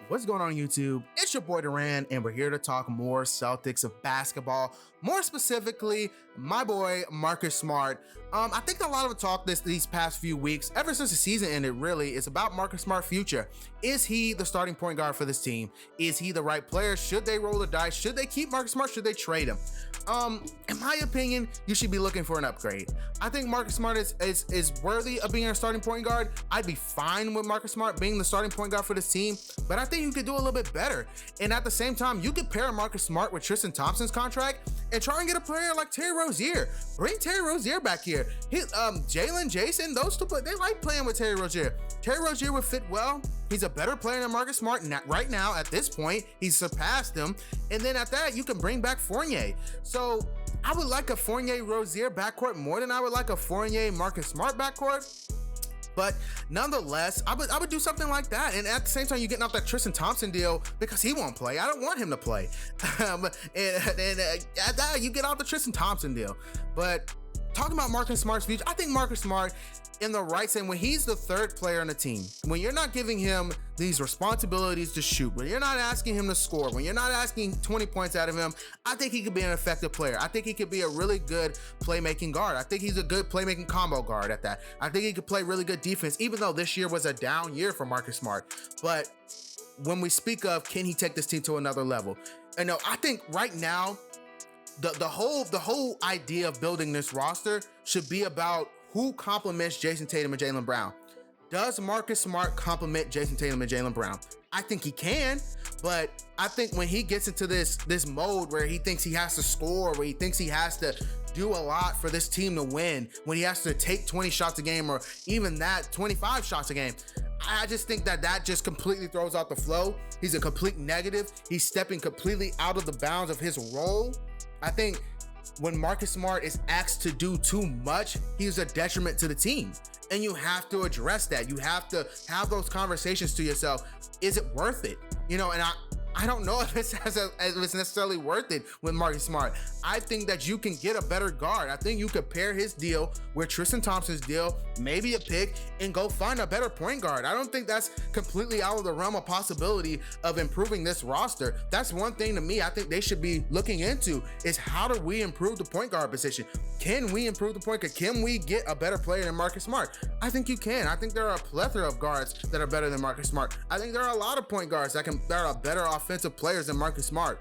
What's going on YouTube? It's your boy Duran, and we're here to talk more Celtics of basketball. More specifically, my boy Marcus Smart. I think a lot of the talk these past few weeks, ever since the season ended, really, is about Marcus Smart's future. Is he the starting point guard for this team? Is he the right player? Should they roll the dice? Should they keep Marcus Smart? Should they trade him? In my opinion, you should be looking for an upgrade. I think Marcus Smart is worthy of being a starting point guard. I'd be fine with Marcus Smart being the starting point guard for this team, but I think you could do a little bit better. And at the same time, you could pair Marcus Smart with Tristan Thompson's contract and try and get a player like Terry Rozier. Bring Terry Rozier back here. Jalen, Jason, those two, they like playing with Terry Rozier. Terry Rozier would fit well. He's a better player than Marcus Smart right now. At this point, he's surpassed him. And then at that, you can bring back Fournier. So I would like a Fournier Rozier backcourt more than I would like a Fournier Marcus Smart backcourt. But nonetheless, I would do something like that. And at the same time, you're getting off that Tristan Thompson deal because he won't play. I don't want him to play. And at that, you get off the Tristan Thompson deal. But talking about Marcus Smart's future, I think Marcus Smart, in the right sense, when he's the third player on the team, when you're not giving him these responsibilities to shoot, when you're not asking him to score, when you're not asking 20 points out of him, I think he could be an effective player. I think he could be a really good playmaking guard. I think he's a good playmaking combo guard at that. I think he could play really good defense, even though this year was a down year for Marcus Smart. But when we speak of, can he take this team to another level? And no, I think right now, the whole idea of building this roster should be about who complements Jason Tatum and Jaylen Brown. Does Marcus Smart complement Jason Tatum and Jaylen Brown? I think he can, but I think when he gets into this mode where he thinks he has to score, where he thinks he has to do a lot for this team to win, when he has to take 20 shots a game or even that 25 shots a game, I just think that just completely throws out the flow. He's a complete negative. He's stepping completely out of the bounds of his role. I think when Marcus Smart is asked to do too much, he's a detriment to the team. And you have to address that. You have to have those conversations to yourself. Is it worth it? And I don't know if it's necessarily worth it with Marcus Smart. I think that you can get a better guard. I think you could pair his deal with Tristan Thompson's deal, maybe a pick, and go find a better point guard. I don't think that's completely out of the realm of possibility of improving this roster. That's one thing to me I think they should be looking into, is how do we improve the point guard position? Can we improve the point guard? Can we get a better player than Marcus Smart? I think you can. I think there are a plethora of guards that are better than Marcus Smart. I think there are a lot of point guards that are better offensive players than Marcus Smart.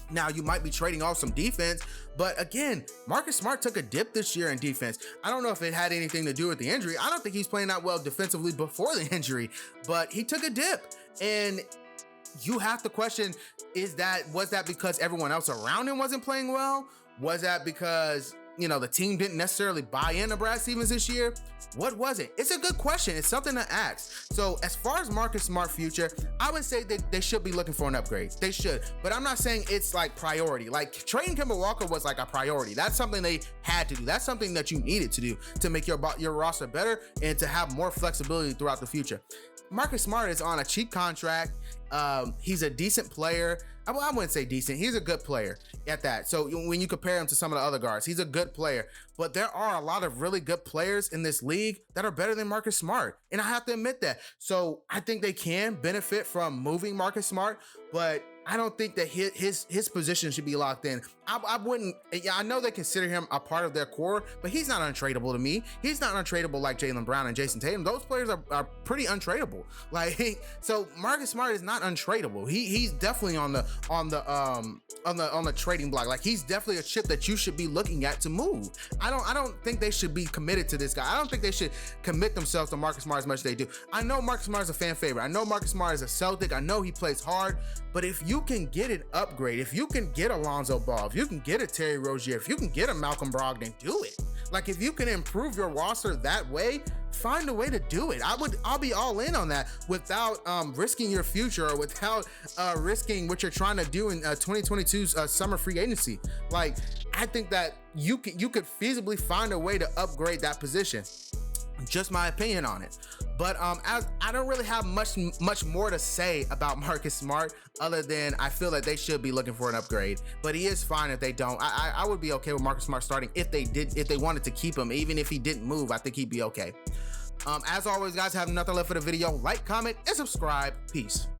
Now, you might be trading off some defense, but again, Marcus Smart took a dip this year in defense. I don't know if it had anything to do with the injury. I don't think he's playing that well defensively before the injury, but he took a dip. And you have to question, was that because everyone else around him wasn't playing well? Was that because the team didn't necessarily buy into Brad Stevens this year? What was it? It's a good question. It's something to ask. So as far as Marcus Smart future, I would say that they should be looking for an upgrade. They should, but I'm not saying it's like priority. Like trading Kemba Walker was like a priority. That's something they had to do. That's something that you needed to do to make your roster better and to have more flexibility throughout the future. Marcus Smart is on a cheap contract. He's a decent player. I wouldn't say decent. He's a good player at that. So when you compare him to some of the other guards, he's a good player. But there are a lot of really good players in this league that are better than Marcus Smart. And I have to admit that. So I think they can benefit from moving Marcus Smart, but I don't think that his position should be locked in. I wouldn't. Yeah, I know they consider him a part of their core, but he's not untradeable to me. He's not untradeable like Jaylen Brown and Jason Tatum. Those players are pretty untradeable. So Marcus Smart is not untradeable. He's definitely on the trading block. Like, he's definitely a chip that you should be looking at to move. I don't think they should be committed to this guy. I don't think they should commit themselves to Marcus Smart as much as they do. I know Marcus Smart is a fan favorite. I know Marcus Smart is a Celtic. I know he plays hard, but if you can get an upgrade, if you can get Alonzo Ball, if you can get a Terry Rozier, if you can get a Malcolm Brogdon, do it. Like, if you can improve your roster that way, find a way to do it. I'll be all in on that without risking your future or without risking what you're trying to do in 2022's summer free agency. Like, I think that you could feasibly find a way to upgrade that position. Just my opinion on it. But as I don't really have much more to say about Marcus Smart other than I feel that they should be looking for an upgrade. But he is fine if they don't. I would be okay with Marcus Smart starting if they wanted to keep him. Even if he didn't move, I think he'd be okay. As always, guys, have nothing left for the video. Like, comment, and subscribe. Peace.